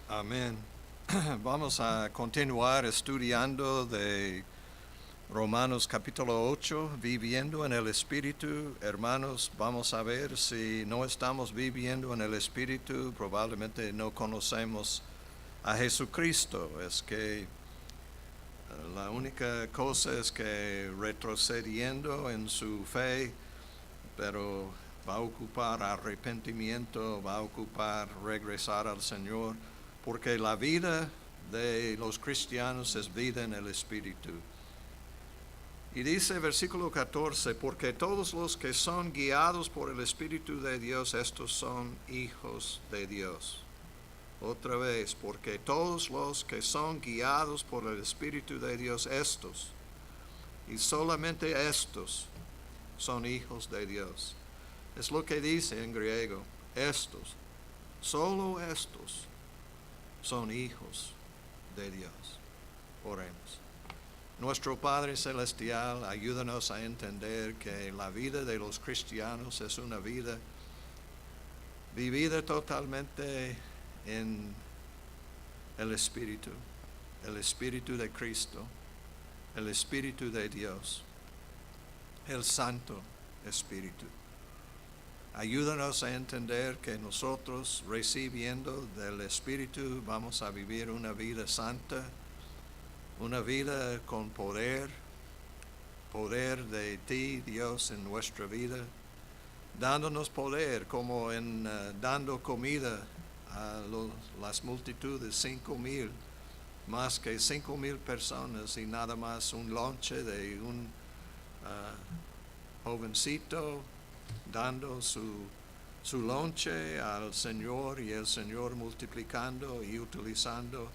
Amén. Vamos a continuar estudiando de Romanos capítulo 8, viviendo en el Espíritu. Hermanos, vamos a ver si no estamos viviendo en el Espíritu, probablemente no conocemos a Jesucristo. Es que la única cosa es que retrocediendo en su fe, pero va a ocupar arrepentimiento, va a ocupar regresar al Señor, porque la vida de los cristianos es vida en el Espíritu. Y dice versículo 14, porque todos los que son guiados por el Espíritu de Dios, estos son hijos de Dios. Otra vez, porque todos los que son guiados por el Espíritu de Dios, estos, y solamente estos, son hijos de Dios. Es lo que dice en griego, estos, solo estos son hijos de Dios. Oremos. Nuestro Padre Celestial, ayúdanos a entender que la vida de los cristianos es una vida vivida totalmente en el Espíritu de Cristo, el Espíritu de Dios, el Santo Espíritu. Ayúdanos a entender que nosotros, recibiendo del Espíritu, vamos a vivir una vida santa, una vida con poder de ti, Dios, en nuestra vida, dándonos poder como en dando comida a las multitudes, 5,000, más que 5,000 personas y nada más un lonche de un jovencito dando su lonche al Señor y el Señor multiplicando y utilizando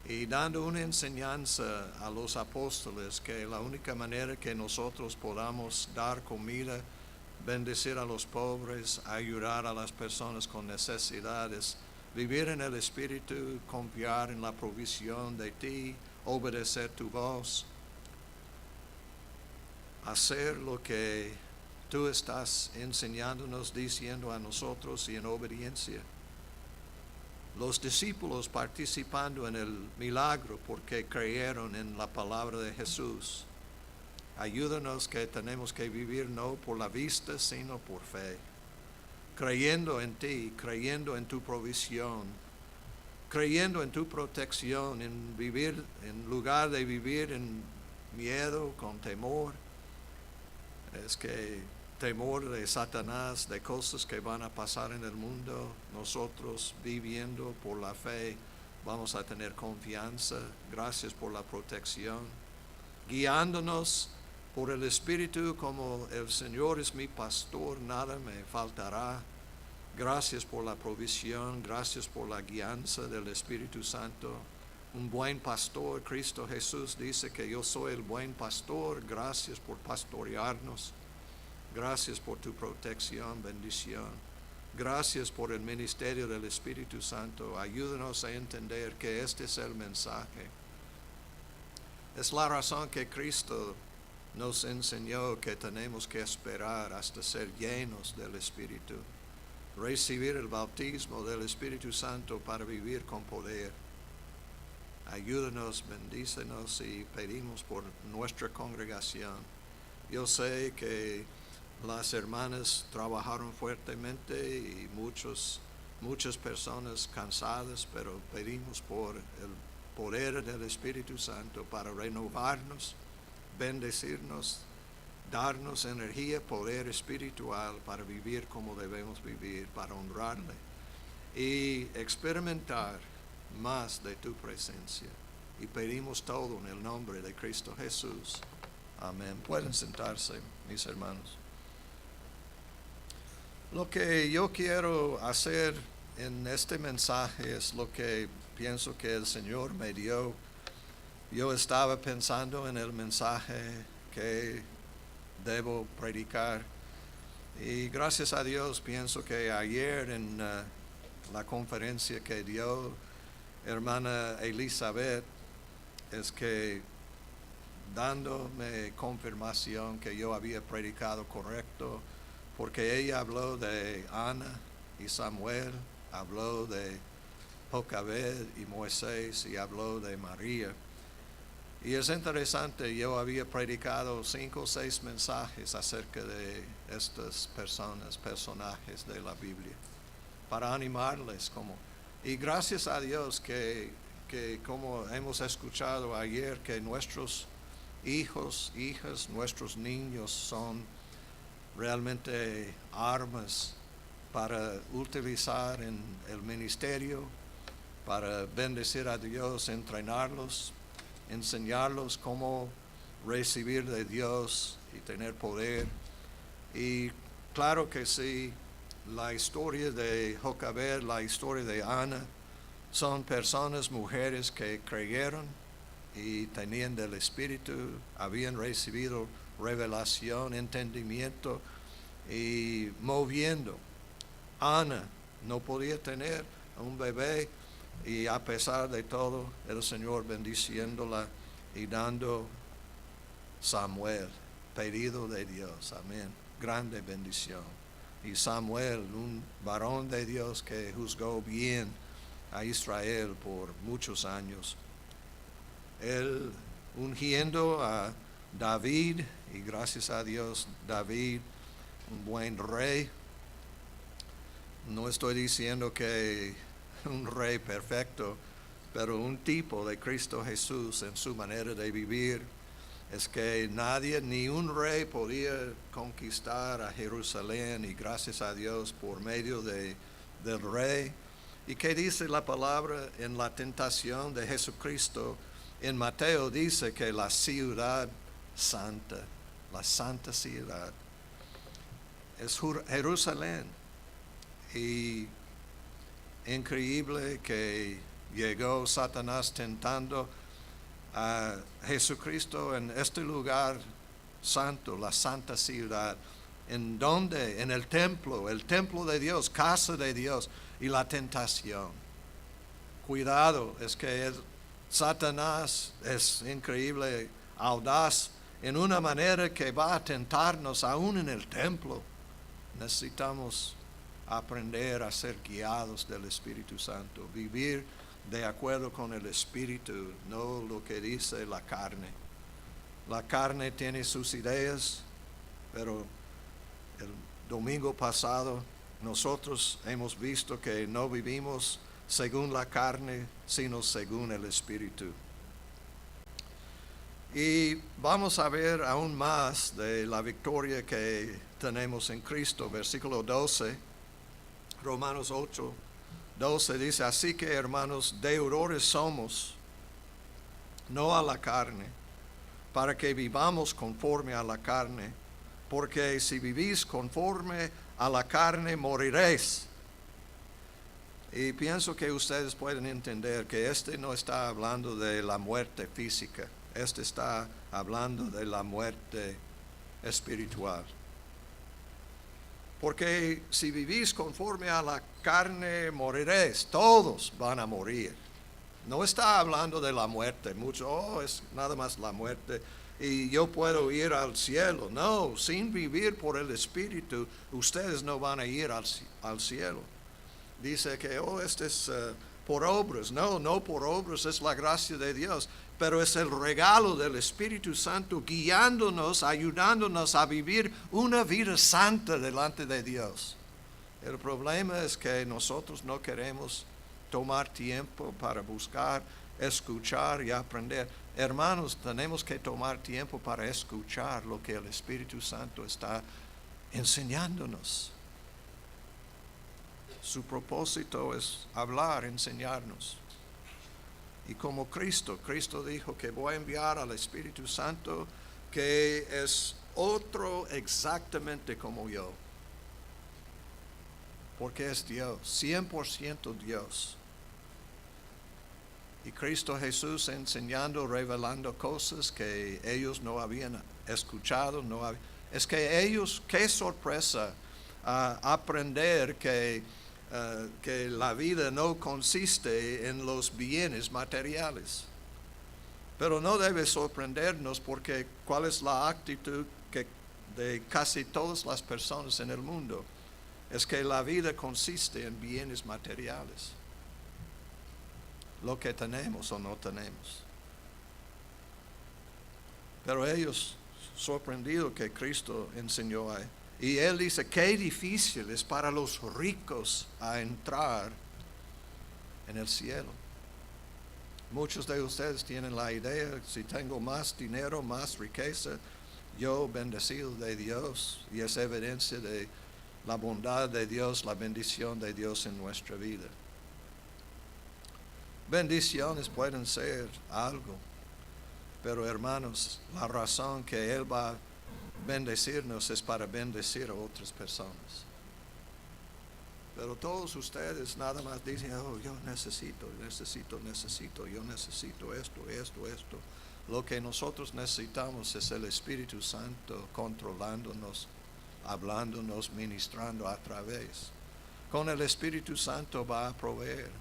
y dando una enseñanza a los apóstoles que la única manera que nosotros podamos dar comida, bendecir a los pobres, ayudar a las personas con necesidades, vivir en el Espíritu, confiar en la provisión de ti, obedecer tu voz, hacer lo que tú estás enseñándonos, diciendo a nosotros y en obediencia. Los discípulos participando en el milagro porque creyeron en la palabra de Jesús. Ayúdanos que tenemos que vivir no por la vista, sino por fe. Creyendo en ti, creyendo en tu provisión, creyendo en tu protección, en vivir, en lugar de vivir en miedo, con temor. Es que temor de Satanás, de cosas que van a pasar en el mundo, nosotros viviendo por la fe vamos a tener confianza. Gracias por la protección, guiándonos por el Espíritu, como el Señor es mi pastor, nada me faltará. Gracias por la provisión, gracias por la guianza del Espíritu Santo. Un buen pastor, Cristo Jesús dice que yo soy el buen pastor. Gracias por pastorearnos. Gracias por tu protección, bendición. Gracias por el ministerio del Espíritu Santo. Ayúdanos a entender que este es el mensaje. Es la razón que Cristo nos enseñó que tenemos que esperar hasta ser llenos del Espíritu. Recibir el bautismo del Espíritu Santo para vivir con poder. Ayúdanos, bendícenos y pedimos por nuestra congregación. Yo sé que las hermanas trabajaron fuertemente y muchas personas cansadas, pero pedimos por el poder del Espíritu Santo para renovarnos, bendecirnos, darnos energía, poder espiritual para vivir como debemos vivir, para honrarle y experimentar más de tu presencia. Y pedimos todo en el nombre de Cristo Jesús. Amén. Pueden sentarse, mis hermanos. Lo que yo quiero hacer en este mensaje es lo que pienso que el Señor me dio. Yo estaba pensando en el mensaje que debo predicar y gracias a Dios pienso que ayer en la conferencia que dio hermana Elizabeth es que dándome confirmación que yo había predicado correcto, porque ella habló de Ana y Samuel, habló de Jocabed y Moisés y habló de María. Y es interesante, yo había predicado 5 o 6 mensajes acerca de estas personajes de la Biblia, para animarles y gracias a Dios que como hemos escuchado ayer, que nuestros hijos, hijas, nuestros niños son realmente armas para utilizar en el ministerio, para bendecir a Dios, entrenarlos, enseñarlos cómo recibir de Dios y tener poder. Y claro que sí, la historia de Jocabed, la historia de Ana, son personas, mujeres que creyeron y tenían del Espíritu, habían recibido revelación, entendimiento y moviendo. Ana no podía tener un bebé y a pesar de todo, el Señor bendiciéndola y dando Samuel, pedido de Dios, amén, grande bendición. Y Samuel, un varón de Dios que juzgó bien a Israel por muchos años. Él ungiendo a David, y gracias a Dios, David, un buen rey. No estoy diciendo que un rey perfecto, pero un tipo de Cristo Jesús en su manera de vivir. Es que nadie, ni un rey podía conquistar a Jerusalén, y gracias a Dios por medio del rey. ¿Y qué dice la palabra en la tentación de Jesucristo? En Mateo dice que la ciudad santa, la santa ciudad, es Jerusalén. Y increíble que llegó Satanás tentando a Jesucristo en este lugar santo, la santa ciudad, en donde, en el templo de Dios, casa de Dios, y la tentación. Cuidado, es que Satanás es increíble, audaz, en una manera que va a tentarnos aún en el templo. Necesitamos aprender a ser guiados del Espíritu Santo, vivir de acuerdo con el Espíritu, no lo que dice la carne. La carne tiene sus ideas, pero el domingo pasado nosotros hemos visto que no vivimos según la carne, sino según el Espíritu. Y vamos a ver aún más de la victoria que tenemos en Cristo. Versículo 12, Romanos 8, 12 dice: así que, hermanos, deudores somos, no a la carne, para que vivamos conforme a la carne, porque si vivís conforme a la carne, moriréis. Y pienso que ustedes pueden entender que no está hablando de la muerte física, está hablando de la muerte espiritual. Porque si vivís conforme a la carne, moriréis. Todos van a morir. No está hablando de la muerte. Es nada más la muerte y yo puedo ir al cielo. No, sin vivir por el Espíritu, ustedes no van a ir al cielo. Dice que, este es por obras. No por obras, es la gracia de Dios. Pero es el regalo del Espíritu Santo guiándonos, ayudándonos a vivir una vida santa delante de Dios. El problema es que nosotros no queremos tomar tiempo para buscar, escuchar y aprender. Hermanos, tenemos que tomar tiempo para escuchar lo que el Espíritu Santo está enseñándonos. Su propósito es hablar, enseñarnos. Y como Cristo dijo que voy a enviar al Espíritu Santo, que es otro exactamente como yo. Porque es Dios, 100% Dios. Y Cristo Jesús enseñando, revelando cosas que ellos no habían escuchado. Es que ellos, qué sorpresa aprender que la vida no consiste en los bienes materiales. Pero no debe sorprendernos, porque ¿cuál es la actitud de casi todas las personas en el mundo? Es que la vida consiste en bienes materiales. lo que tenemos o no tenemos. Pero ellos sorprendidos que Cristo enseñó ahí. Y él dice, qué difícil es para los ricos a entrar en el cielo. Muchos de ustedes tienen la idea, si tengo más dinero, más riqueza, yo bendecido de Dios, y es evidencia de la bondad de Dios, la bendición de Dios en nuestra vida. Bendiciones pueden ser algo, pero hermanos, la razón que Él va a bendecirnos es para bendecir a otras personas. Pero todos ustedes nada más dicen, oh, yo necesito esto. Lo que nosotros necesitamos es el Espíritu Santo controlándonos, hablándonos, ministrando a través. Con el Espíritu Santo va a proveer.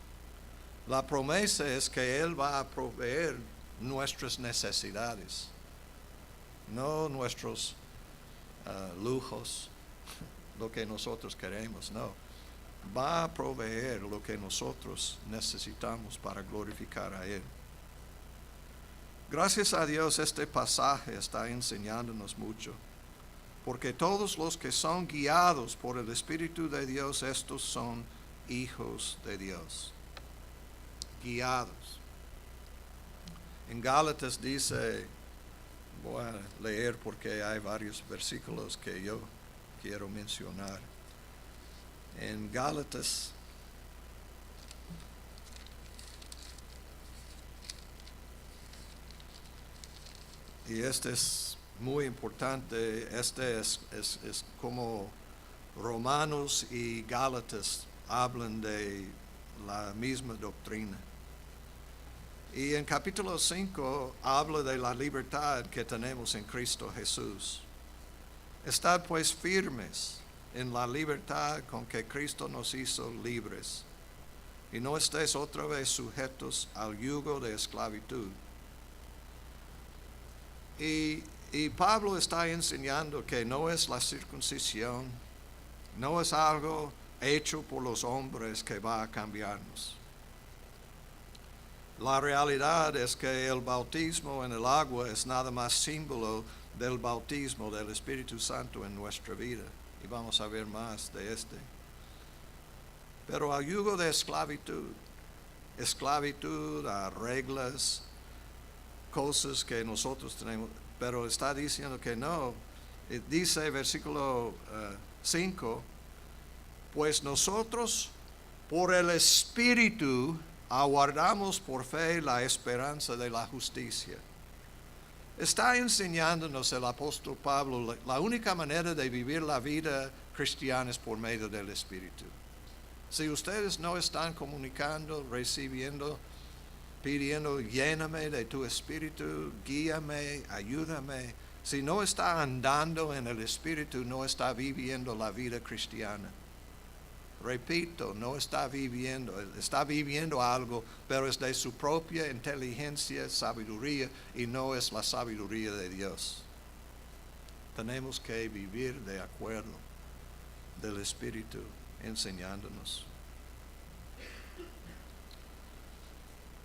La promesa es que Él va a proveer nuestras necesidades, no nuestros lujos, lo que nosotros queremos, no. Va a proveer lo que nosotros necesitamos para glorificar a Él. Gracias a Dios este pasaje está enseñándonos mucho, porque todos los que son guiados por el Espíritu de Dios, estos son hijos de Dios. Guiados. En Gálatas dice, voy a leer porque hay varios versículos que yo quiero mencionar. En Gálatas, y este es muy importante, este es como Romanos y Gálatas hablan de la misma doctrina. Y en capítulo 5 habla de la libertad que tenemos en Cristo Jesús. Estad pues firmes en la libertad con que Cristo nos hizo libres, y no estéis otra vez sujetos al yugo de esclavitud. Y Pablo está enseñando que no es la circuncisión, no es algo hecho por los hombres que va a cambiarnos. La realidad es que el bautismo en el agua es nada más símbolo del bautismo del Espíritu Santo en nuestra vida. Y vamos a ver más de este. Pero al yugo de esclavitud a reglas, cosas que nosotros tenemos, pero está diciendo que no. Dice versículo 5, pues nosotros por el Espíritu aguardamos por fe la esperanza de la justicia. Está enseñándonos el apóstol Pablo la única manera de vivir la vida cristiana es por medio del Espíritu. Si ustedes no están comunicando, recibiendo, pidiendo, lléname de tu Espíritu, guíame, ayúdame. Si no está andando en el Espíritu, no está viviendo la vida cristiana. Repito, no está viviendo algo, pero es de su propia inteligencia, sabiduría, y no es la sabiduría de Dios. Tenemos que vivir de acuerdo del Espíritu enseñándonos.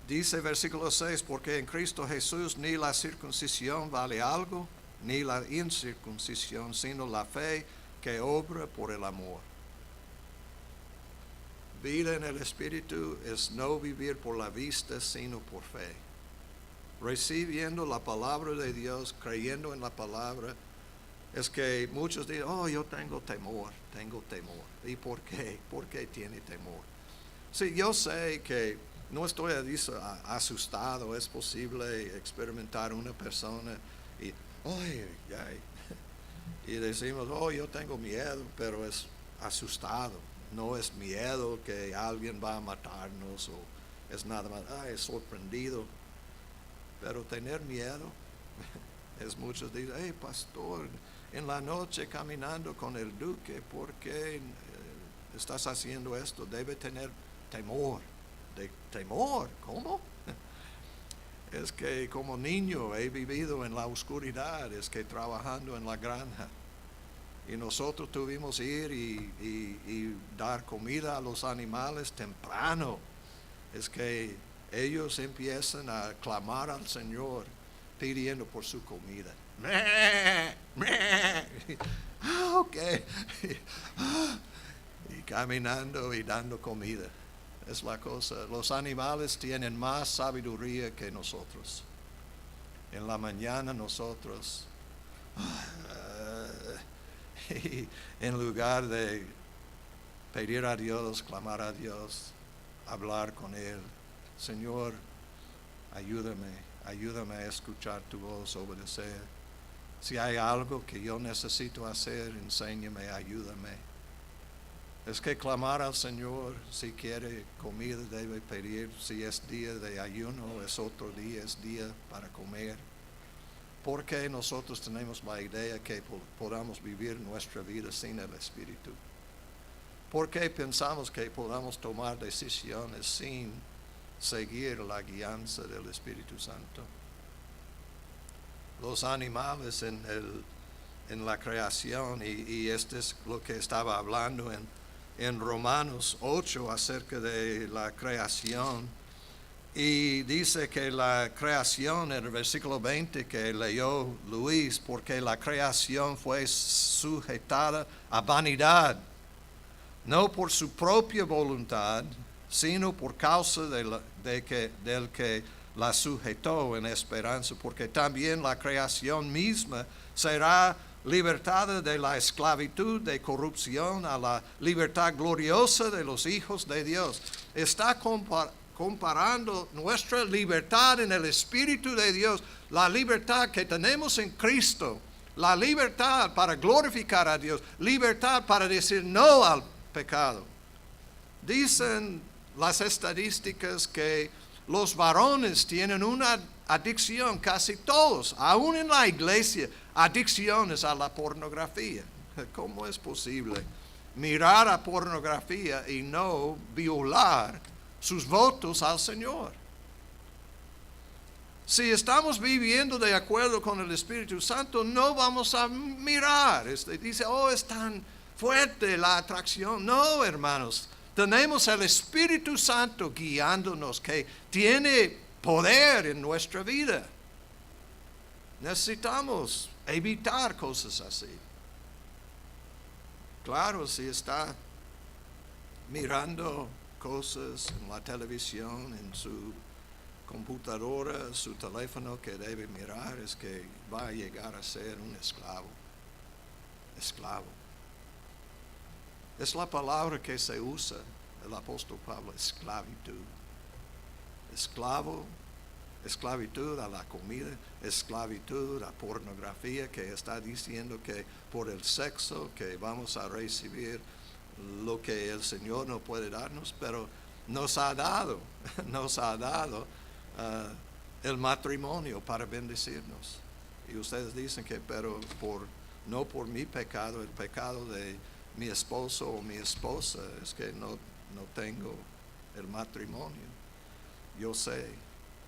Dice versículo 6, porque en Cristo Jesús ni la circuncisión vale algo, ni la incircuncisión, sino la fe que obra por el amor. Vida en el Espíritu es no vivir por la vista, sino por fe. Recibiendo la palabra de Dios, creyendo en la palabra, es que muchos dicen, oh, yo tengo temor. ¿Y por qué? ¿Por qué tiene temor? Sí, yo sé que no estoy asustado, es posible experimentar una persona y decimos, oh, yo tengo miedo, pero es asustado. No es miedo que alguien va a matarnos o es nada más, es sorprendido. Pero tener miedo, es muchos dicen, hey pastor, en la noche caminando con el duque, ¿por qué estás haciendo esto? Debe tener temor. ¿Temor? ¿Cómo? Es que como niño he vivido en la oscuridad, es que trabajando en la granja. Y nosotros tuvimos ir y dar comida a los animales temprano. Es que ellos empiezan a clamar al Señor pidiendo por su comida. ¡Meh! ¡Meh! Ok. Y caminando y dando comida. Es la cosa. Los animales tienen más sabiduría que nosotros. En la mañana nosotros, en lugar de pedir a Dios, clamar a Dios, hablar con Él, Señor, ayúdame a escuchar tu voz, obedecer. Si hay algo que yo necesito hacer, enséñame, ayúdame. Es que clamar al Señor, si quiere comida debe pedir, si es día de ayuno, es otro día, es día para comer. Porque nosotros tenemos la idea que podamos vivir nuestra vida sin el Espíritu. Porque pensamos que podamos tomar decisiones sin seguir la guianza del Espíritu Santo. Los animales en la creación, y este es lo que estaba hablando en Romanos 8 acerca de la creación, y dice que la creación en el versículo 20 que leyó Luis, porque la creación fue sujetada a vanidad, no por su propia voluntad, sino por causa del que la sujetó en esperanza, porque también la creación misma será libertada de la esclavitud de corrupción a la libertad gloriosa de los hijos de Dios. Está comparando nuestra libertad en el Espíritu de Dios, la libertad que tenemos en Cristo, la libertad para glorificar a Dios, libertad para decir no al pecado. Dicen las estadísticas que los varones tienen una adicción, casi todos, aún en la iglesia, adicciones a la pornografía. ¿Cómo es posible mirar a pornografía y no violar sus votos al Señor? Si estamos viviendo de acuerdo con el Espíritu Santo, no vamos a mirar. Dice, es tan fuerte la atracción. No, hermanos, tenemos el Espíritu Santo guiándonos, que tiene poder en nuestra vida. Necesitamos evitar cosas así. Claro, si está mirando cosas en la televisión, en su computadora, su teléfono que debe mirar, es que va a llegar a ser un esclavo. Esclavo. Es la palabra que se usa el apóstol Pablo, esclavitud. Esclavo, esclavitud a la comida, esclavitud a pornografía, que está diciendo que por el sexo que vamos a recibir lo que el Señor no puede darnos, pero nos ha dado el matrimonio para bendecirnos. Y ustedes dicen que, pero no por mi pecado, el pecado de mi esposo o mi esposa, es que no tengo el matrimonio. Yo sé,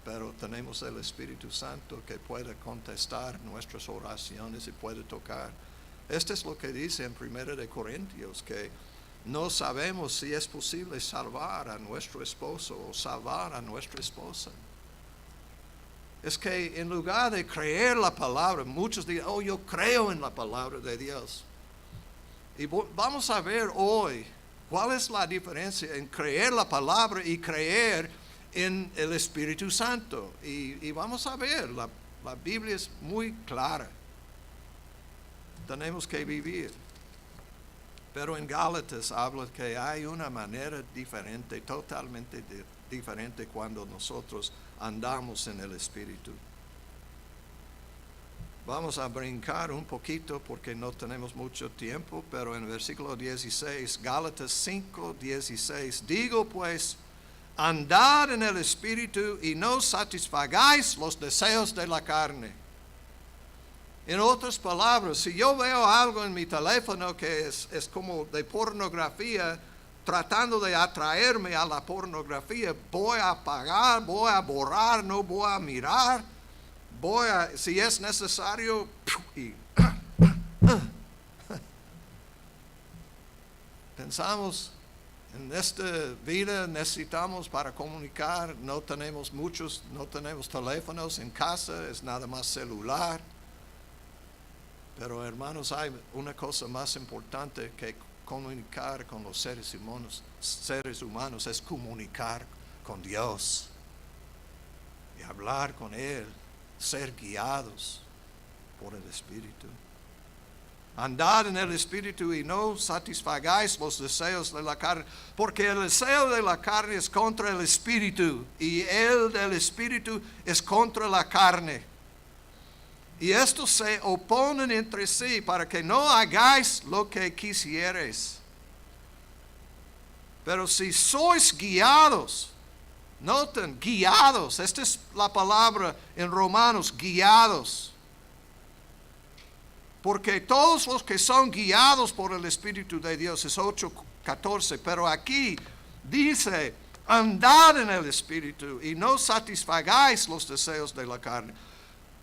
pero tenemos el Espíritu Santo que puede contestar nuestras oraciones y puede tocar. Esto es lo que dice en 1 Corintios, que no sabemos si es posible salvar a nuestro esposo o salvar a nuestra esposa. Es que en lugar de creer la palabra, muchos dicen, yo creo en la palabra de Dios. Y vamos a ver hoy cuál es la diferencia en creer la palabra y creer en el Espíritu Santo. Y vamos a ver, la Biblia es muy clara. Tenemos que vivir. Pero en Gálatas habla que hay una manera diferente, totalmente diferente cuando nosotros andamos en el Espíritu. Vamos a brincar un poquito porque no tenemos mucho tiempo, pero en el versículo 16, Gálatas 5:16, digo pues, andad en el Espíritu y no satisfagáis los deseos de la carne. En otras palabras, si yo veo algo en mi teléfono que es como de pornografía, tratando de atraerme a la pornografía, voy a apagar, voy a borrar, no voy a mirar, si es necesario, pensamos En esta vida necesitamos para comunicar, no tenemos teléfonos en casa, es nada más celular. Pero hermanos, hay una cosa más importante que comunicar con los seres humanos es comunicar con Dios y hablar con Él, ser guiados por el Espíritu. Andad en el Espíritu y no satisfagáis los deseos de la carne, porque el deseo de la carne es contra el Espíritu y el del Espíritu es contra la carne. Y estos se oponen entre sí para que no hagáis lo que quisierais. Pero si sois guiados, noten, guiados, esta es la palabra en Romanos, guiados. Porque todos los que son guiados por el Espíritu de Dios, es 8:14, pero aquí dice, andad en el Espíritu y no satisfagáis los deseos de la carne.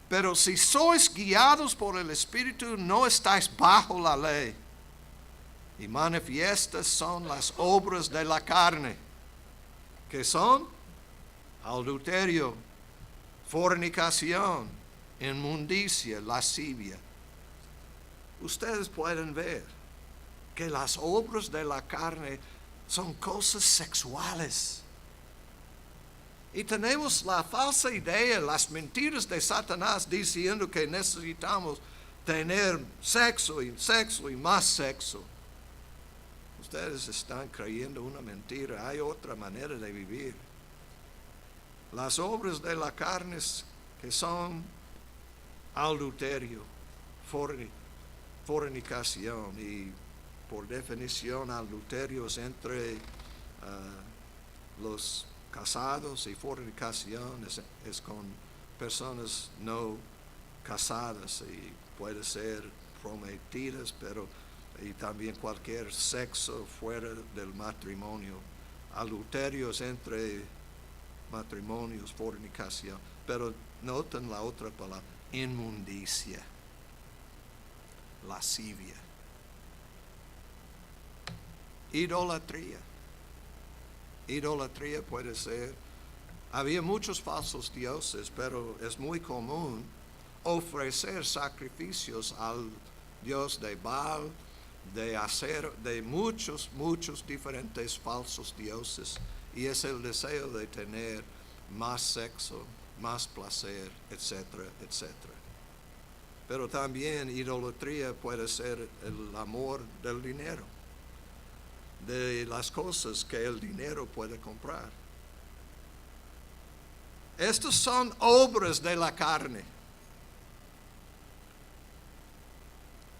Pero si sois guiados por el Espíritu, no estáis bajo la ley. Y manifiestas son las obras de la carne, que son adulterio, fornicación, inmundicia, lascivia. Ustedes pueden ver que las obras de la carne son cosas sexuales. Y tenemos la falsa idea, las mentiras de Satanás diciendo que necesitamos tener sexo y más sexo. Ustedes están creyendo una mentira, hay otra manera de vivir. Las obras de la carne que son adulterio, fornicación, y por definición adulterio es entre los casados y fornicación es con personas no casadas y puede ser prometidas, pero y también cualquier sexo fuera del matrimonio. Adulterio es entre matrimonios, fornicación, pero noten la otra palabra, inmundicia, lascivia, idolatría. Idolatría puede ser, había muchos falsos dioses, pero es muy común ofrecer sacrificios al dios de Baal, de muchos diferentes falsos dioses, y es el deseo de tener más sexo, más placer, etcétera, etcétera. Pero también idolatría puede ser el amor del dinero, de las cosas que el dinero puede comprar. Estas son obras de la carne.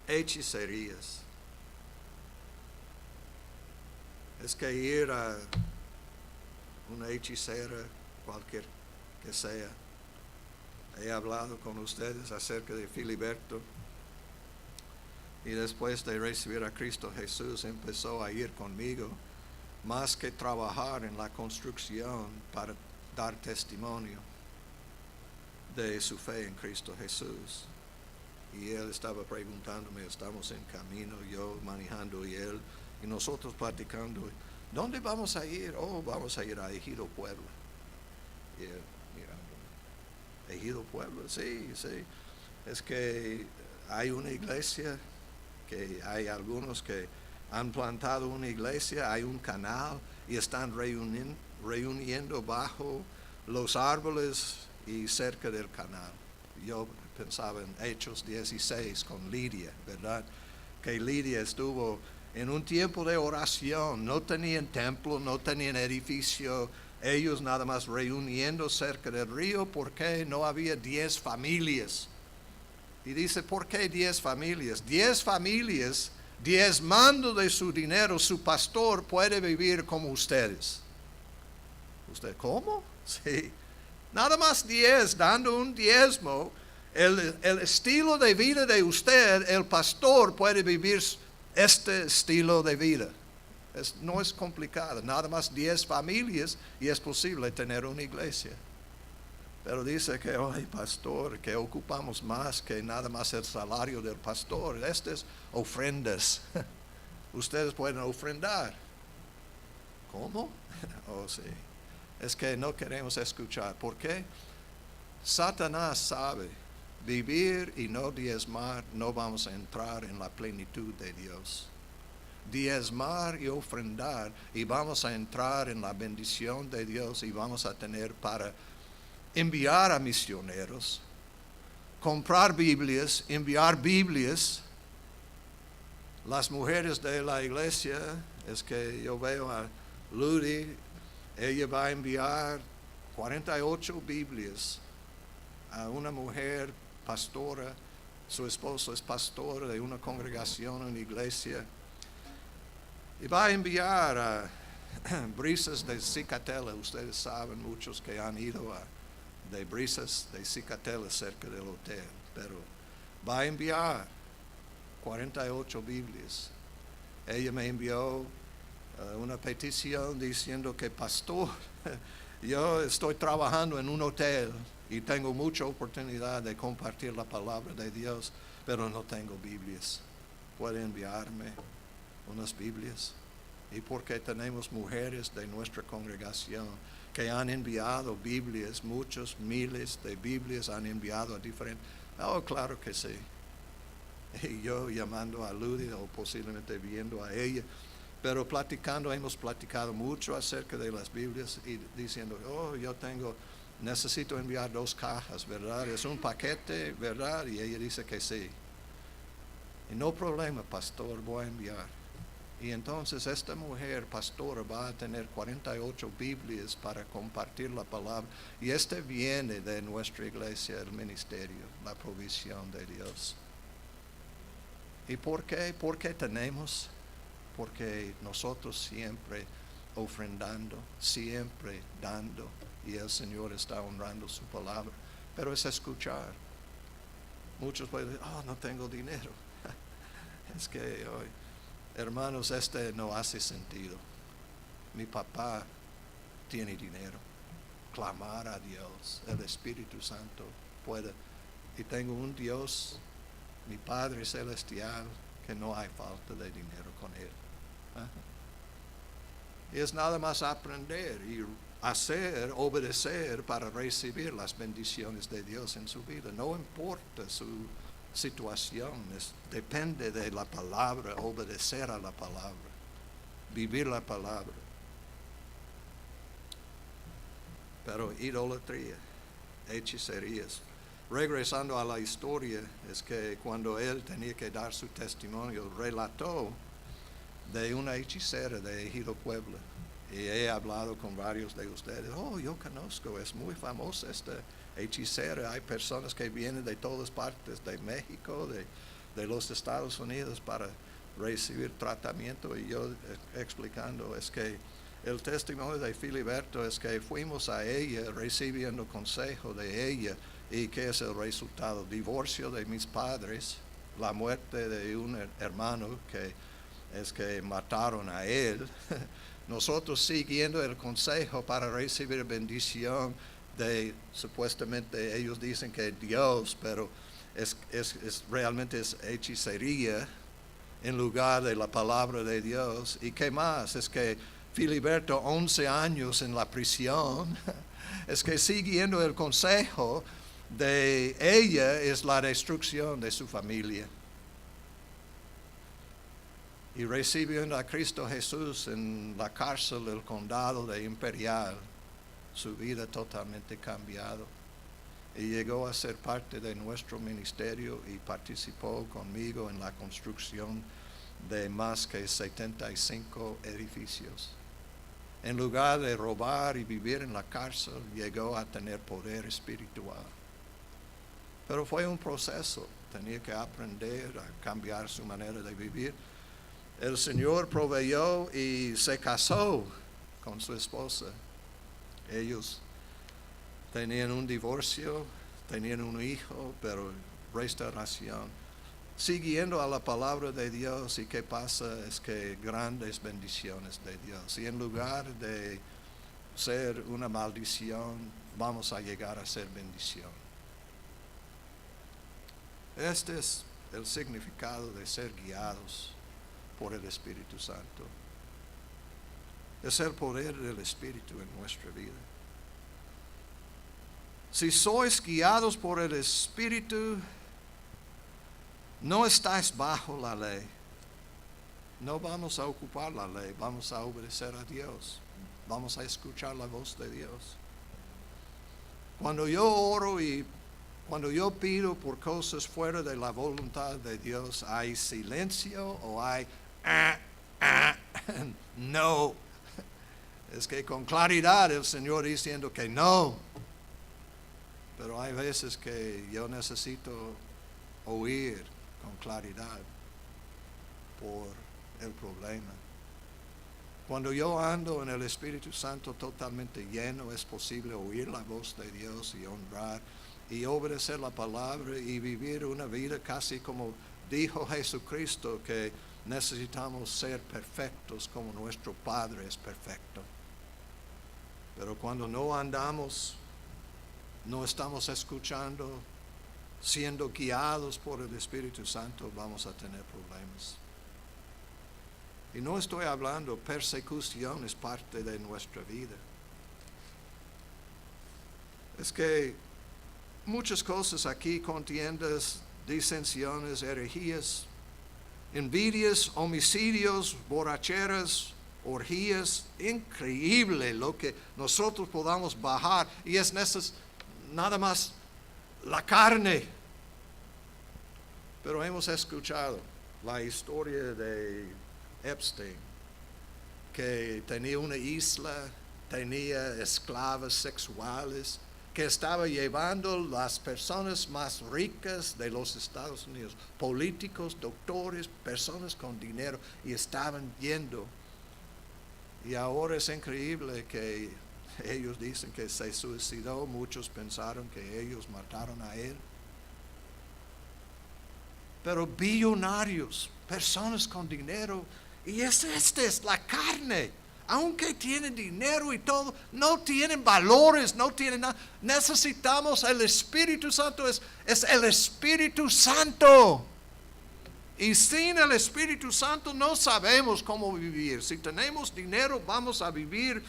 Hechicerías. Es que ir a una hechicera, cualquier que sea. He hablado con ustedes acerca de Filiberto. Y después de recibir a Cristo Jesús empezó a ir conmigo, más que trabajar en la construcción para dar testimonio de su fe en Cristo Jesús. Y él estaba preguntándome, estamos en camino, yo manejando y él, y nosotros platicando, ¿dónde vamos a ir? Oh, vamos a ir a Ejido Puebla. Y él mirando, Ejido Puebla, sí, es que hay una iglesia, que hay algunos que han plantado una iglesia, hay un canal y están reuniendo bajo los árboles y cerca del canal. Yo pensaba en Hechos 16 con Lidia, ¿verdad? Que Lidia estuvo en un tiempo de oración, no tenían templo, no tenían edificio, ellos nada más reuniendo cerca del río porque no había 10 familias. Y dice, ¿por qué 10 familias? 10 familias, diezmando de su dinero, su pastor puede vivir como ustedes. ¿Usted cómo? Sí. Nada más 10, dando un diezmo, el estilo de vida de usted, el pastor puede vivir este estilo de vida. No es complicado, nada más 10 familias y es posible tener una iglesia. Pero dice que, ay pastor, que ocupamos más que nada más el salario del pastor. Estas ofrendas, ustedes pueden ofrendar. ¿Cómo? Oh, sí. Es que no queremos escuchar. ¿Por qué? Satanás sabe, vivir y no diezmar, no vamos a entrar en la plenitud de Dios. Diezmar y ofrendar y vamos a entrar en la bendición de Dios y vamos a tener para enviar a misioneros, comprar Biblias, enviar Biblias. Las mujeres de la iglesia, es que yo veo a Ludi, ella va a enviar 48 Biblias a una mujer pastora, su esposo es pastor de una congregación, una iglesia, y va a enviar a Brisas de Cicatela. Ustedes saben, muchos que han ido de Brisas de Cicatela cerca del hotel, pero va a enviar 48 Biblias. Ella me envió una petición diciendo que pastor, yo estoy trabajando en un hotel y tengo mucha oportunidad de compartir la palabra de Dios, pero no tengo Biblias. ¿Puede enviarme unas Biblias? Y porque tenemos mujeres de nuestra congregación que han enviado Biblias, muchos miles de Biblias han enviado a diferentes. Oh, claro que sí. Y yo llamando a Ludi o posiblemente viendo a ella, pero hemos platicado mucho acerca de las Biblias y diciendo, oh, necesito enviar 2 cajas, ¿verdad? Es un paquete, ¿verdad? Y ella dice que sí. Y no problema, pastor, voy a enviar. Y entonces esta mujer pastora va a tener 48 Biblias para compartir la palabra. Y viene de nuestra iglesia, el ministerio, la provisión de Dios. ¿Y por qué? ¿Por qué tenemos? Porque nosotros siempre ofrendando, siempre dando, y el Señor está honrando su palabra. Pero es escuchar. Muchos pueden decir, oh, no tengo dinero. Es que, hermanos, no hace sentido. Mi papá tiene dinero. Clamar a Dios, el Espíritu Santo puede. Y tengo un Dios, mi Padre Celestial, que no hay falta de dinero con Él. Es nada más aprender y hacer, obedecer para recibir las bendiciones de Dios en su vida. No importa su situación, depende de la palabra, obedecer a la palabra, vivir la palabra. Pero idolatría, hechicerías. Regresando a la historia, es que cuando él tenía que dar su testimonio, relató de una hechicera de Ejido Puebla. Y he hablado con varios de ustedes. Oh, yo conozco, es muy famosa esta hechicera. Hay personas que vienen de todas partes, de México, de los Estados Unidos, para recibir tratamiento. Y yo explicando, es que el testimonio de Filiberto es que fuimos a ella recibiendo consejo de ella. ¿Y qué es el resultado? Divorcio de mis padres, la muerte de un hermano que mataron a él. Nosotros siguiendo el consejo para recibir bendición de, supuestamente ellos dicen que Dios, pero realmente es hechicería en lugar de la palabra de Dios. ¿Y qué más? Es que Filiberto, 11 años en la prisión, es que siguiendo el consejo de ella es la destrucción de su familia. Y recibiendo a Cristo Jesús en la cárcel del condado de Imperial, su vida totalmente cambiado. Y llegó a ser parte de nuestro ministerio y participó conmigo en la construcción de más que 75 edificios. En lugar de robar y vivir en la cárcel, llegó a tener poder espiritual. Pero fue un proceso, tenía que aprender a cambiar su manera de vivir. El Señor proveyó y se casó con su esposa. Ellos tenían un divorcio, tenían un hijo, pero restauración. Siguiendo a la palabra de Dios, y qué pasa es que grandes bendiciones de Dios. Y en lugar de ser una maldición, vamos a llegar a ser bendición. Este es el significado de ser guiados por el Espíritu Santo. Es el poder del Espíritu en nuestra vida. Si sois guiados por el Espíritu, no estáis bajo la ley. No vamos a ocupar la ley, vamos a obedecer a Dios. Vamos a escuchar la voz de Dios. Cuando yo oro y cuando yo pido por cosas fuera de la voluntad de Dios, ¿hay silencio o hay no? Es que con claridad el Señor diciendo que no. Pero hay veces que yo necesito oír con claridad por el problema. Cuando yo ando en el Espíritu Santo totalmente lleno, es posible oír la voz de Dios y honrar y obedecer la palabra y vivir una vida casi como dijo Jesucristo, que necesitamos ser perfectos como nuestro Padre es perfecto. Pero cuando no andamos, no estamos escuchando, siendo guiados por el Espíritu Santo, vamos a tener problemas. Y no estoy hablando, persecución es parte de nuestra vida. Es que muchas cosas aquí, contiendas, disensiones, herejías, envidias, homicidios, borracheras, orgías, increíble lo que nosotros podamos bajar, y es nada más la carne. Pero hemos escuchado la historia de Epstein, que tenía una isla, tenía esclavas sexuales, que estaba llevando las personas más ricas de los Estados Unidos, políticos, doctores, personas con dinero, y estaban yendo. Y ahora es increíble que ellos dicen que se suicidó, muchos pensaron que ellos mataron a él. Pero billonarios, personas con dinero, y esta es la carne. Aunque tienen dinero y todo, no tienen valores, no tienen nada. Necesitamos el Espíritu Santo, es el Espíritu Santo. Y sin el Espíritu Santo no sabemos cómo vivir. Si tenemos dinero, vamos a vivir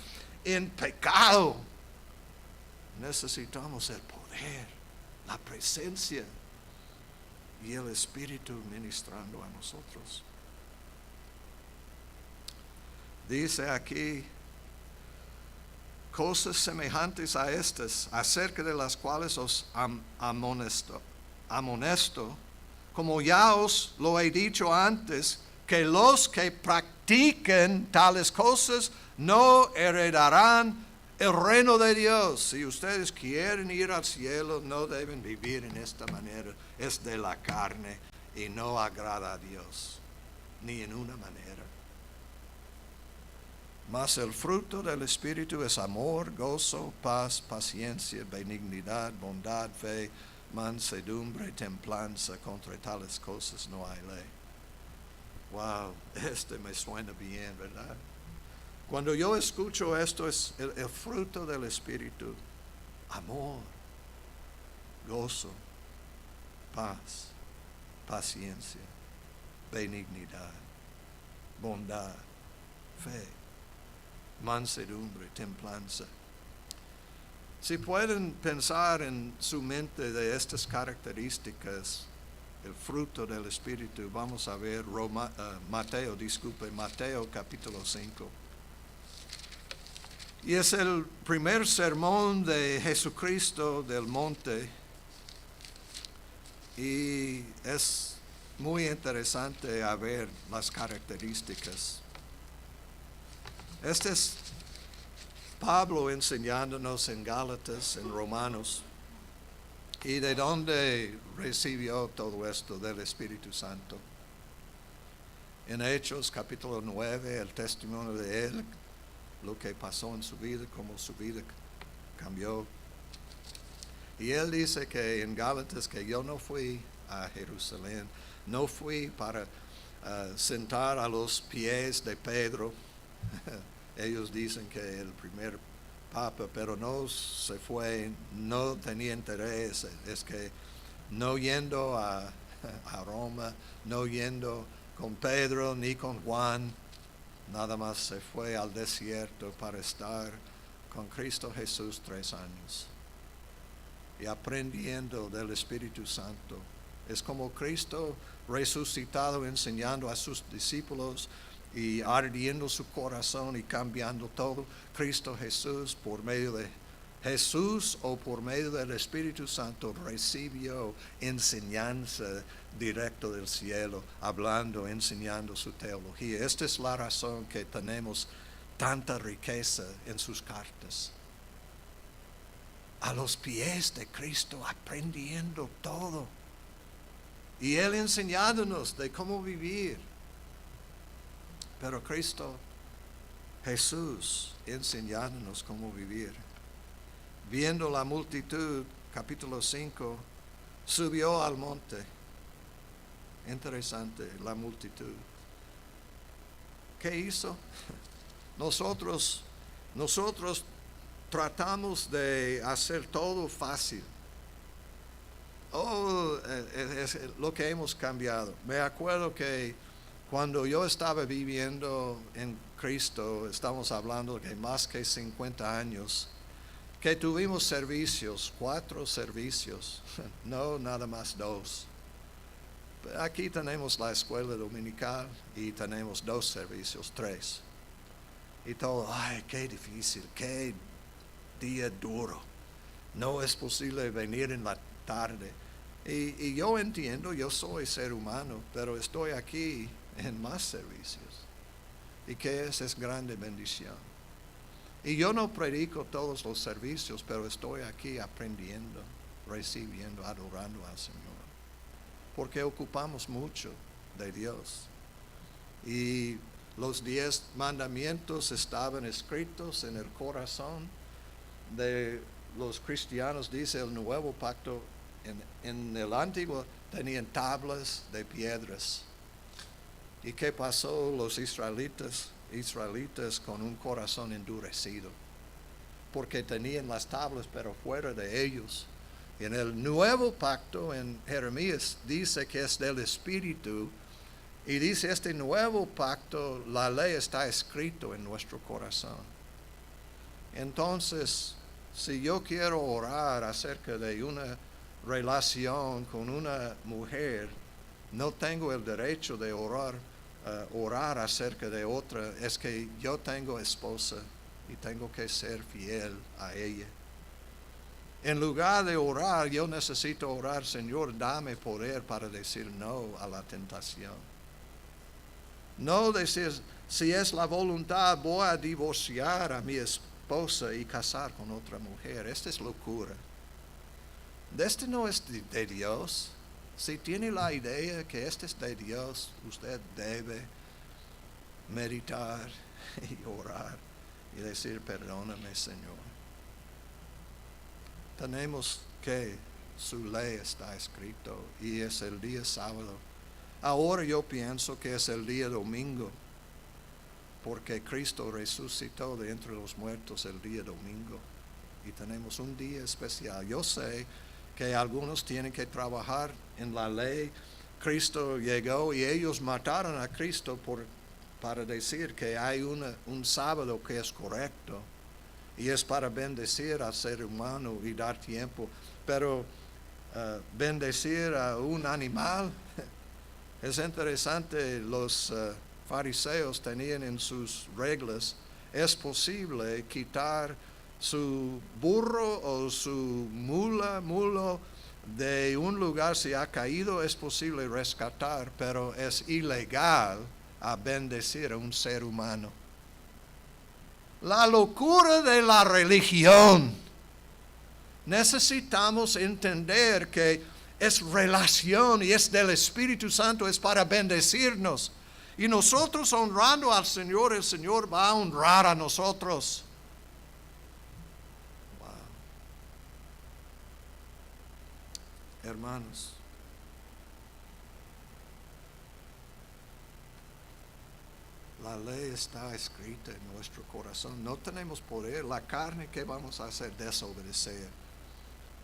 en pecado. Necesitamos el poder, la presencia y el Espíritu ministrando a nosotros. Dice aquí, cosas semejantes a estas, acerca de las cuales os amonesto, como ya os lo he dicho antes, que los que practiquen tales cosas no heredarán el reino de Dios. Si ustedes quieren ir al cielo, no deben vivir en esta manera. Es de la carne y no agrada a Dios, ni en una manera. Mas el fruto del Espíritu es amor, gozo, paz, paciencia, benignidad, bondad, fe, mansedumbre, templanza. Contra tales cosas no hay ley. Wow, me suena bien, ¿verdad? Cuando yo escucho esto, es el fruto del Espíritu: amor, gozo, paz, paciencia, benignidad, bondad, fe, mansedumbre, templanza. Si pueden pensar en su mente de estas características, el fruto del Espíritu, vamos a ver Mateo capítulo 5. Y es el primer sermón de Jesucristo del monte, y es muy interesante a ver las características. Este es Pablo enseñándonos en Gálatas, en Romanos, y de dónde recibió todo esto del Espíritu Santo. En Hechos capítulo 9, el testimonio de él, lo que pasó en su vida, cómo su vida cambió. Y él dice que en Gálatas que yo no fui a Jerusalén, no fui para sentar a los pies de Pedro. Ellos dicen que el primer papa, pero no se fue, no tenía interés. Es que no yendo a Roma, no yendo con Pedro ni con Juan, nada más se fue al desierto para estar con Cristo Jesús 3 años y aprendiendo del Espíritu Santo. Es como Cristo resucitado enseñando a sus discípulos y ardiendo su corazón y cambiando todo. Cristo Jesús, por medio de Jesús o por medio del Espíritu Santo, recibió enseñanza directo del cielo, hablando, enseñando su teología. Esta es la razón que tenemos tanta riqueza en sus cartas. A los pies de Cristo, aprendiendo todo. Y Él enseñándonos de cómo vivir. Pero Cristo, Jesús, enseñándonos cómo vivir. Viendo la multitud, capítulo 5, subió al monte. Interesante, la multitud. ¿Qué hizo? Nosotros tratamos de hacer todo fácil. Es lo que hemos cambiado. Me acuerdo que cuando yo estaba viviendo en Cristo, estamos hablando de más que 50 años, que tuvimos servicios, 4 servicios, no nada más 2. Aquí tenemos la escuela dominical y tenemos 2 servicios, 3. Y todo, ay, qué difícil, qué día duro. No es posible venir en la tarde. Y yo entiendo, yo soy ser humano, pero estoy aquí en más servicios. ¿Y qué es grande bendición? Y yo no predico todos los servicios, pero estoy aquí aprendiendo, recibiendo, adorando al Señor. Porque ocupamos mucho de Dios. Y los 10 mandamientos estaban escritos en el corazón de los cristianos. Dice el nuevo pacto, en el antiguo tenían tablas de piedras. ¿Y qué pasó? Los israelitas con un corazón endurecido, porque tenían las tablas pero fuera de ellos. Y en el nuevo pacto, en Jeremías, dice que es del Espíritu, y dice este nuevo pacto, la ley está escrito en nuestro corazón. Entonces, si yo quiero orar acerca de una relación con una mujer, no tengo el derecho de orar acerca de otra. Es que yo tengo esposa y tengo que ser fiel a ella. En lugar de orar, yo necesito orar, Señor, dame poder para decir no a la tentación. No decir, si es la voluntad, voy a divorciar a mi esposa y casar con otra mujer. Esta es locura. Este no es de Dios. Si tiene la idea que este es de Dios, usted debe meditar y orar y decir, perdóname, Señor. Tenemos que su ley está escrito y es el día sábado. Ahora yo pienso que es el día domingo, porque Cristo resucitó de entre los muertos el día domingo y tenemos un día especial. Yo sé que algunos tienen que trabajar en la ley. Cristo llegó y ellos mataron a Cristo para decir que hay un sábado que es correcto y es para bendecir al ser humano y dar tiempo, pero bendecir a un animal es interesante. Los fariseos tenían en sus reglas, es posible quitar su burro o su mulo de un lugar. Si ha caído es posible rescatar, pero es ilegal a bendecir a un ser humano. La locura de la religión. Necesitamos entender que es relación y es del Espíritu Santo, es para bendecirnos. Y nosotros honrando al Señor, el Señor va a honrar a nosotros. Hermanos, la ley está escrita en nuestro corazón. No tenemos poder. La carne, ¿qué vamos a hacer? Desobedecer.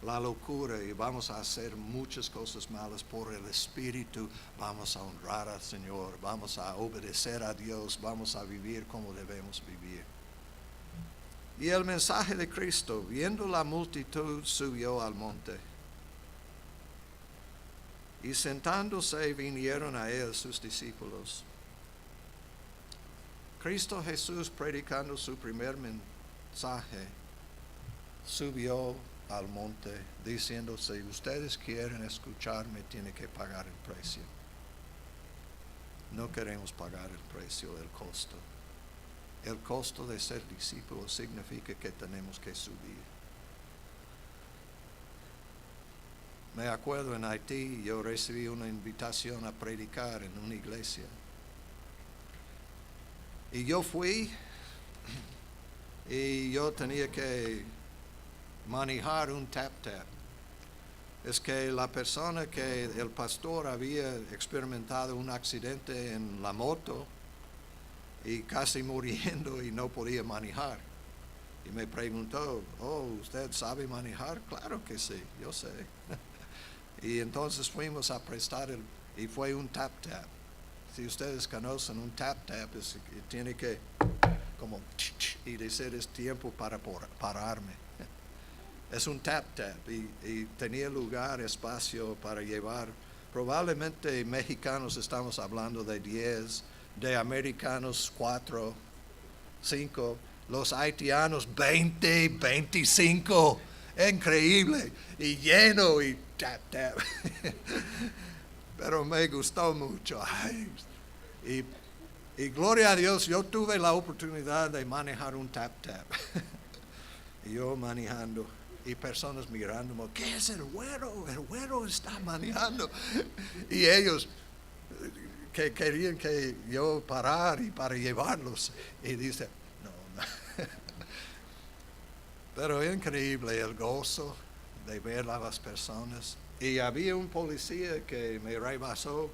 la locura y vamos a hacer muchas cosas malas por el Espíritu, vamos a honrar al Señor, vamos a obedecer a Dios, vamos a vivir como debemos vivir. Y el mensaje de Cristo, viendo la multitud, subió al monte. Y sentándose vinieron a él sus discípulos. Cristo Jesús, predicando su primer mensaje, subió al monte diciendo: si ustedes quieren escucharme, tienen que pagar el precio. No queremos pagar el precio del costo. El costo de ser discípulo significa que tenemos que subir. Me acuerdo en Haití, yo recibí una invitación a predicar en una iglesia. Y yo fui y yo tenía que manejar un tap-tap. Es que la persona que el pastor había experimentado un accidente en la moto y casi muriendo y no podía manejar. Y me preguntó: oh, ¿usted sabe manejar? Claro que sí, yo sé. Y entonces fuimos a prestar y fue un tap-tap. Si ustedes conocen un tap-tap, tiene que como y decir: es tiempo para pararme. Es un tap-tap y tenía lugar, espacio para llevar. Probablemente mexicanos estamos hablando de 10, de americanos 4, 5, los haitianos 20, 25. Increíble y lleno y tap-tap. Pero me gustó mucho. Ay, y gloria a Dios, yo tuve la oportunidad de manejar un tap-tap. Y yo manejando y personas mirándome: ¿qué es el güero? El güero está manejando. Y ellos que querían que yo parar y para llevarlos. Y dice: no. Pero increíble el gozo de ver a las personas. Y había un policía que me rebasó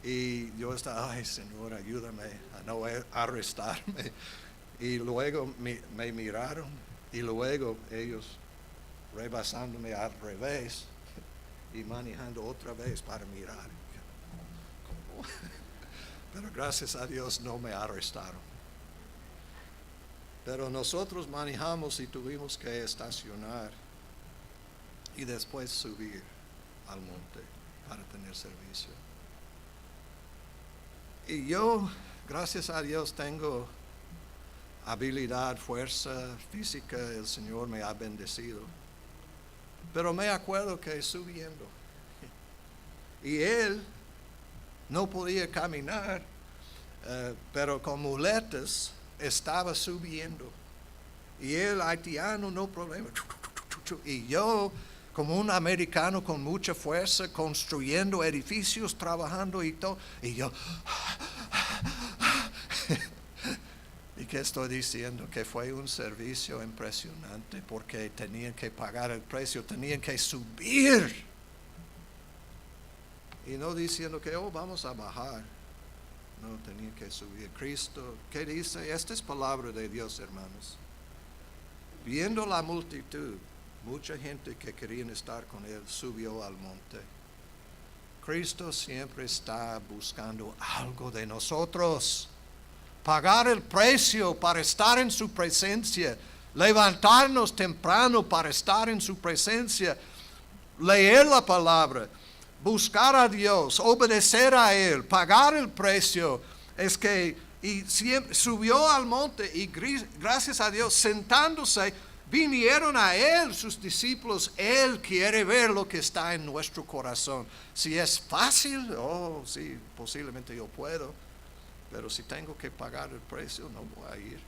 y yo estaba: ay, Señor, ayúdame a no arrestarme. Y luego me miraron y luego ellos rebasándome al revés y manejando otra vez para mirar. ¿Cómo? Pero gracias a Dios no me arrestaron. Pero nosotros manejamos y tuvimos que estacionar y después subir al monte para tener servicio. Y yo, gracias a Dios, tengo habilidad, fuerza física, el Señor me ha bendecido. Pero me acuerdo que subiendo, y él no podía caminar, pero con muletas estaba subiendo. Y el haitiano, no problema. Y yo, como un americano con mucha fuerza, construyendo edificios, trabajando y todo. Y yo... ¿Y qué estoy diciendo? Que fue un servicio impresionante porque tenían que pagar el precio, tenían que subir. Y no diciendo que, oh, vamos a bajar. No, tenían que subir. Cristo, ¿qué dice? Esta es palabra de Dios, hermanos. Viendo la multitud, mucha gente que querían estar con él subió al monte. Cristo siempre está buscando algo de nosotros. Pagar el precio para estar en su presencia, levantarnos temprano para estar en su presencia, leer la palabra, buscar a Dios, obedecer a Él, pagar el precio. Es que y siempre subió al monte y gracias a Dios, sentándose, vinieron a Él sus discípulos. Él quiere ver lo que está en nuestro corazón. Si es fácil, oh sí, posiblemente yo puedo. Pero si tengo que pagar el precio, no voy a ir.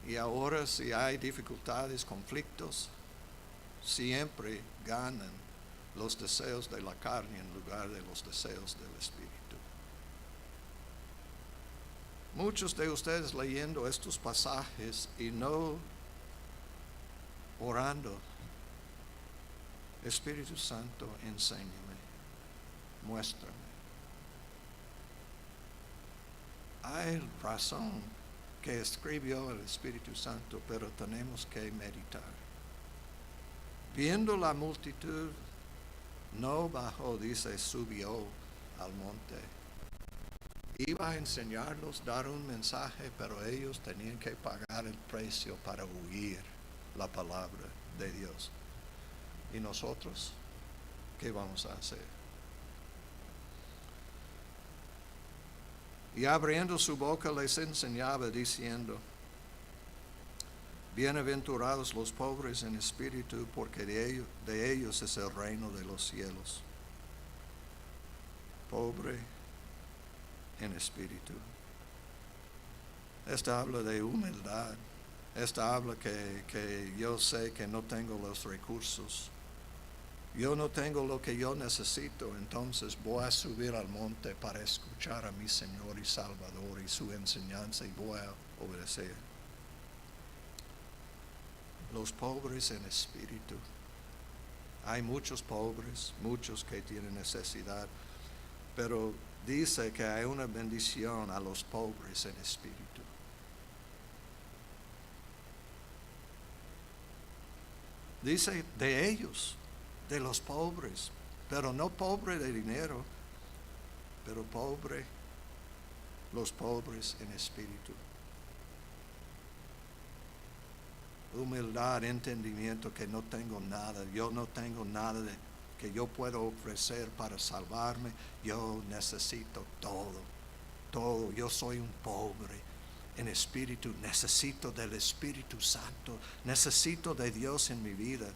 Y ahora, si hay dificultades, conflictos, siempre ganan los deseos de la carne en lugar de los deseos del Espíritu. Muchos de ustedes leyendo estos pasajes y no orando: Espíritu Santo, enséñame, muéstrame. Hay razón que escribió el Espíritu Santo, pero tenemos que meditar. Viendo la multitud, no bajó, dice, subió al monte. Iba a enseñarlos, dar un mensaje, pero ellos tenían que pagar el precio para oír la palabra de Dios. ¿Y nosotros qué vamos a hacer? Y abriendo su boca les enseñaba diciendo: bienaventurados los pobres en espíritu, porque de ellos es el reino de los cielos. Pobre en espíritu. Esta habla de humildad. Esta habla que yo sé que no tengo los recursos. Yo no tengo lo que yo necesito, entonces voy a subir al monte para escuchar a mi Señor y Salvador y su enseñanza y voy a obedecer. Los pobres en espíritu. Hay muchos pobres, muchos que tienen necesidad, pero dice que hay una bendición a los pobres en espíritu. Dice de ellos, de los pobres, pero no pobre de dinero, pero pobre, los pobres en espíritu. Humildad, entendimiento que no tengo nada, yo no tengo nada que yo puedo ofrecer para salvarme, yo necesito todo, yo soy un pobre en espíritu, necesito del Espíritu Santo, necesito de Dios en mi vida.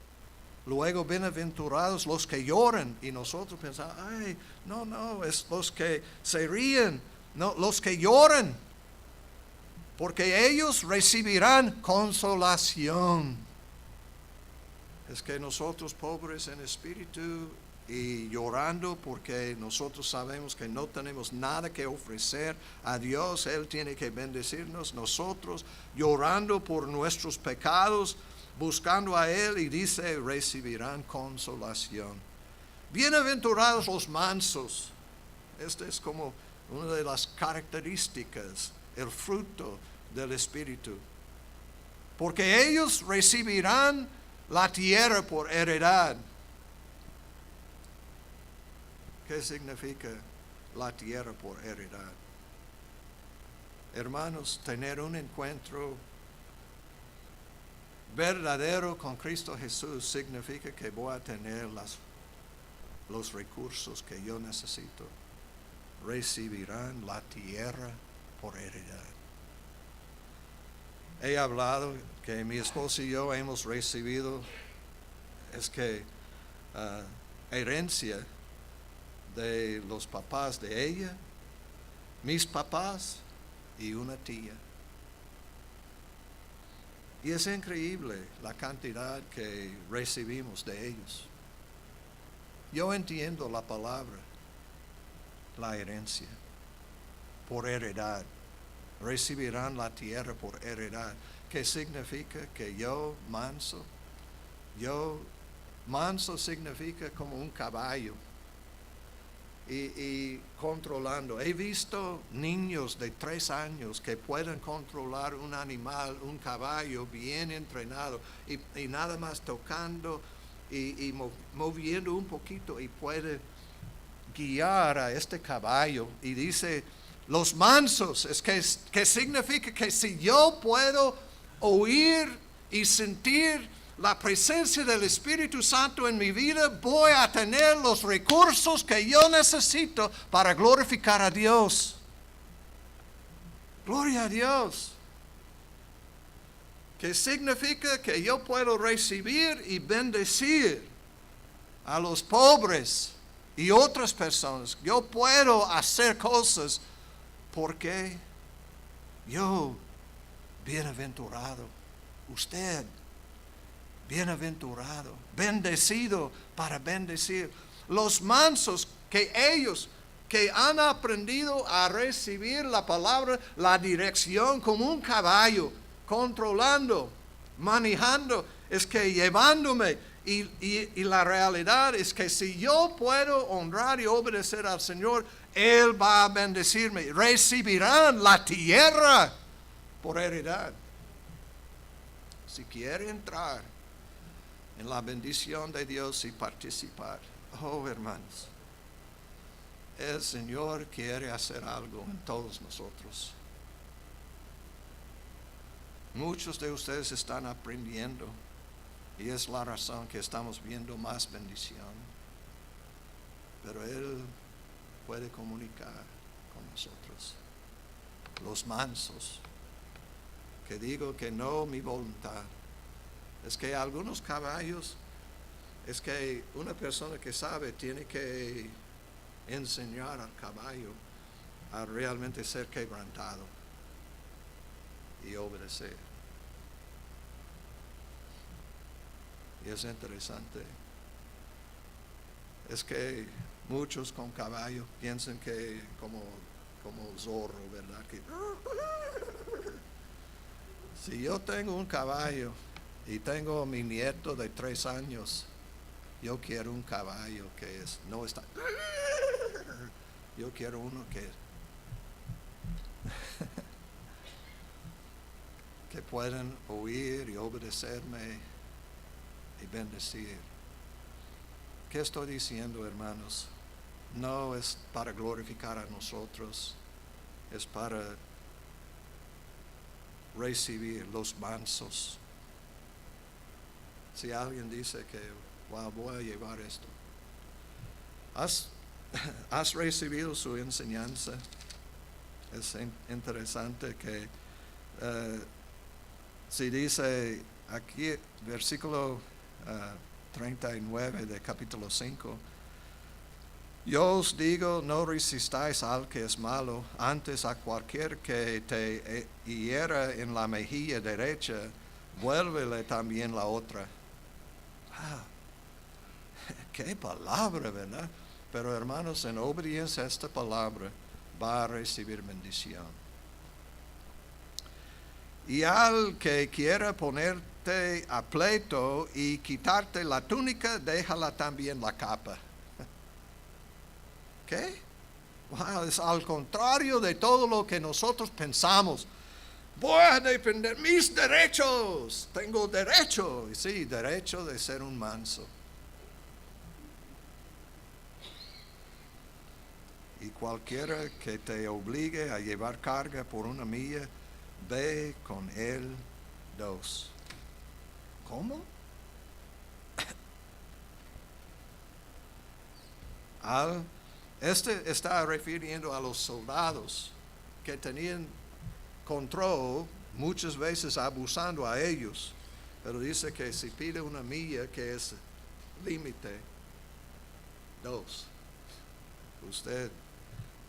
Luego, bienaventurados los que lloran, y nosotros pensamos, ay, no, es los que se ríen, no, los que lloran, porque ellos recibirán consolación. Es que nosotros pobres en espíritu y llorando porque nosotros sabemos que no tenemos nada que ofrecer a Dios, Él tiene que bendecirnos, nosotros llorando por nuestros pecados, buscando a Él, y dice, recibirán consolación. Bienaventurados los mansos. Esta es como una de las características, el fruto del Espíritu. Porque ellos recibirán la tierra por heredad. ¿Qué significa la tierra por heredad? Hermanos, tener un encuentro verdadero con Cristo Jesús significa que voy a tener los recursos que yo necesito. Recibirán la tierra por heredad. He hablado que mi esposa y yo hemos recibido herencia de los papás de ella, mis papás y una tía. Y es increíble la cantidad que recibimos de ellos. Yo entiendo la palabra, la herencia, por heredad. Recibirán la tierra por heredad. ¿Qué significa? Que manso significa como un caballo. Y controlando. He visto niños de 3 años que pueden controlar un animal, un caballo bien entrenado y nada más tocando y moviendo un poquito y puede guiar a este caballo. Y dice, los mansos, que significa que si yo puedo oír y sentir la presencia del Espíritu Santo en mi vida, voy a tener los recursos que yo necesito para glorificar a Dios. Gloria a Dios. Que significa que yo puedo recibir y bendecir a los pobres y otras personas. Yo puedo hacer cosas porque yo, bienaventurado, usted, bienaventurado, bendecido para bendecir. Los mansos, que ellos que han aprendido a recibir la palabra, la dirección como un caballo, controlando, manejando, es que llevándome. Y la realidad es que si yo puedo honrar y obedecer al Señor, Él va a bendecirme. Recibirán la tierra por heredad. Si quiere entrar en la bendición de Dios y participar, oh hermanos, el Señor quiere hacer algo en todos nosotros. Muchos de ustedes están aprendiendo y es la razón que estamos viendo más bendición. Pero Él puede comunicar con nosotros. Los mansos, que digo que no mi voluntad. Es que algunos caballos, es que una persona que sabe tiene que enseñar al caballo a realmente ser quebrantado y obedecer. Y es interesante. Es que muchos con caballo piensan que como zorro, ¿verdad? Que si yo tengo un caballo y tengo a mi nieto de 3 años, yo quiero un caballo que no está. Yo quiero uno que puedan oír y obedecerme y bendecir. ¿Qué estoy diciendo, hermanos? No es para glorificar a nosotros, es para recibir los mansos. Si alguien dice que wow, voy a llevar esto, ¿has recibido su enseñanza? Es interesante que si dice aquí, versículo 39 de capítulo 5, yo os digo, no resistáis al que es malo, antes a cualquier que te hiera en la mejilla derecha, vuélvele también la otra. Qué palabra, ¿verdad? Pero hermanos, en obediencia a esta palabra va a recibir bendición. Y al que quiera ponerte a pleito y quitarte la túnica, déjala también la capa. ¿Qué? Wow, es al contrario de todo lo que nosotros pensamos. Voy a defender mis derechos. Tengo derecho, y sí, derecho de ser un manso. Y cualquiera que te obligue a llevar carga por 1 milla, ve con él 2. ¿Cómo? Este está refiriendo a los soldados que tenían control, muchas veces abusando a ellos. Pero dice que si pide 1 milla, que es límite, 2. Usted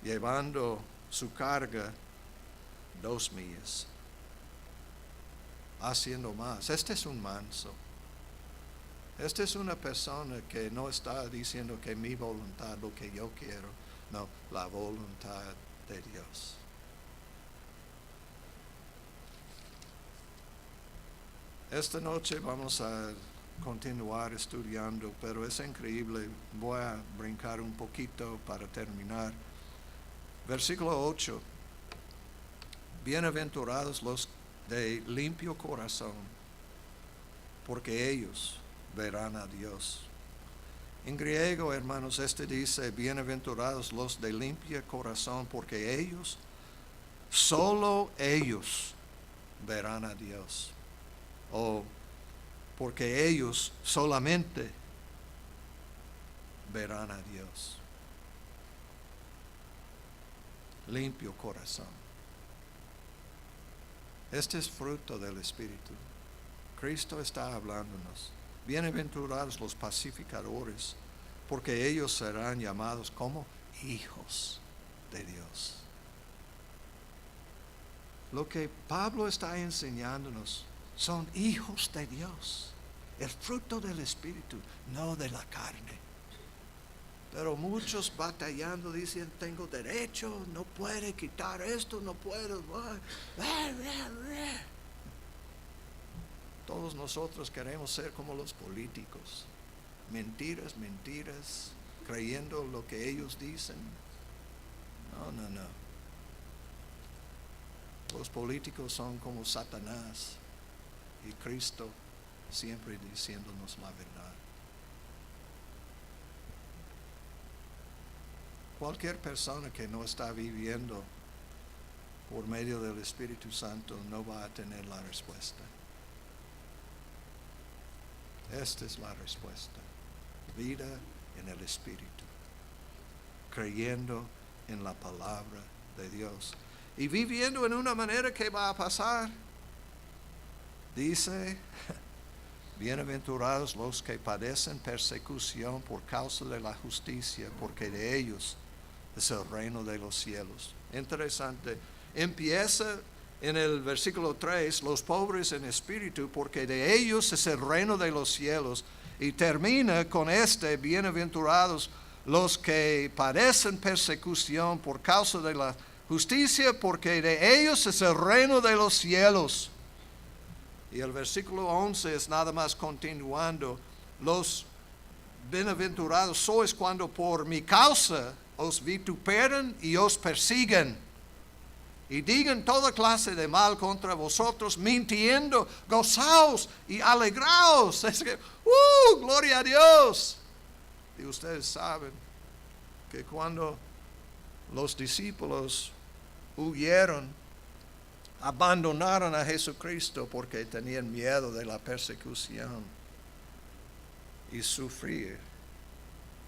llevando su carga 2 millas, haciendo más. Este es un manso. Esta es una persona que no está diciendo que mi voluntad, lo que yo quiero, no, la voluntad de Dios. Esta noche vamos a continuar estudiando, pero es increíble. Voy a brincar un poquito para terminar. Versículo 8. Bienaventurados los de limpio corazón, porque ellos verán a Dios. En griego, hermanos, dice, bienaventurados los de limpio corazón, porque ellos, solo ellos, verán a Dios. O porque ellos solamente verán a Dios. Limpio corazón. Este es fruto del Espíritu. Cristo está hablándonos. Bienaventurados los pacificadores, porque ellos serán llamados como hijos de Dios. Lo que Pablo está enseñándonos son hijos de Dios, el fruto del Espíritu, no de la carne. Pero muchos batallando dicen, tengo derecho, no puede quitar esto, no puedo. Todos nosotros queremos ser como los políticos. Mentiras, creyendo lo que ellos dicen. No. Los políticos son como Satanás y Cristo siempre diciéndonos la verdad. Cualquier persona que no está viviendo por medio del Espíritu Santo no va a tener la respuesta. Esta es la respuesta. Vida en el Espíritu, creyendo en la palabra de Dios y viviendo en una manera que va a pasar. Dice, bienaventurados los que padecen persecución por causa de la justicia, porque de ellos es el reino de los cielos. Interesante. Empieza en el versículo 3, los pobres en espíritu, porque de ellos es el reino de los cielos. Y termina con bienaventurados los que padecen persecución por causa de la justicia, porque de ellos es el reino de los cielos. Y el versículo 11 es nada más continuando. Los bienaventurados sois cuando por mi causa os vituperen y os persiguen y digan toda clase de mal contra vosotros, mintiendo. Gozaos y alegraos. Es que, gloria a Dios. Y ustedes saben que cuando los discípulos huyeron, abandonaron a Jesucristo porque tenían miedo de la persecución y sufrir.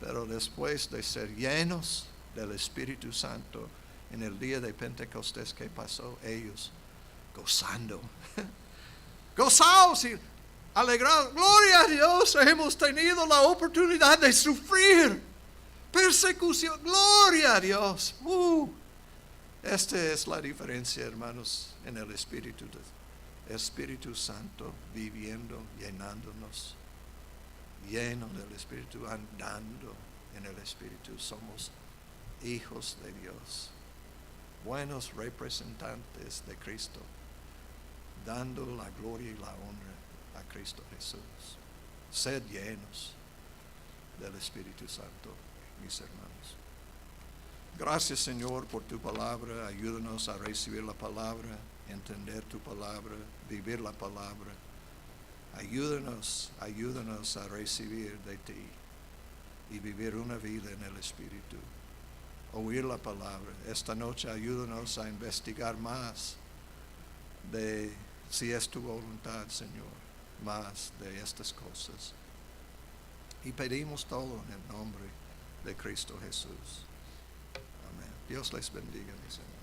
Pero después de ser llenos del Espíritu Santo, en el día de Pentecostés que pasó, ellos gozando. Gozaos y alegrados. Gloria a Dios, hemos tenido la oportunidad de sufrir persecución. Gloria a Dios. Esta es la diferencia, hermanos, en el Espíritu Santo viviendo, llenándonos, lleno del Espíritu, andando en el Espíritu. Somos hijos de Dios, buenos representantes de Cristo, dando la gloria y la honra a Cristo Jesús. Sed llenos del Espíritu Santo, mis hermanos. Gracias, Señor, por tu palabra. Ayúdanos a recibir la palabra, entender tu palabra, vivir la palabra. Ayúdanos a recibir de ti y vivir una vida en el Espíritu. Oír la palabra. Esta noche ayúdanos a investigar más de si es tu voluntad, Señor, más de estas cosas. Y pedimos todo en el nombre de Cristo Jesús. Amén. Dios les bendiga, mis hermanos.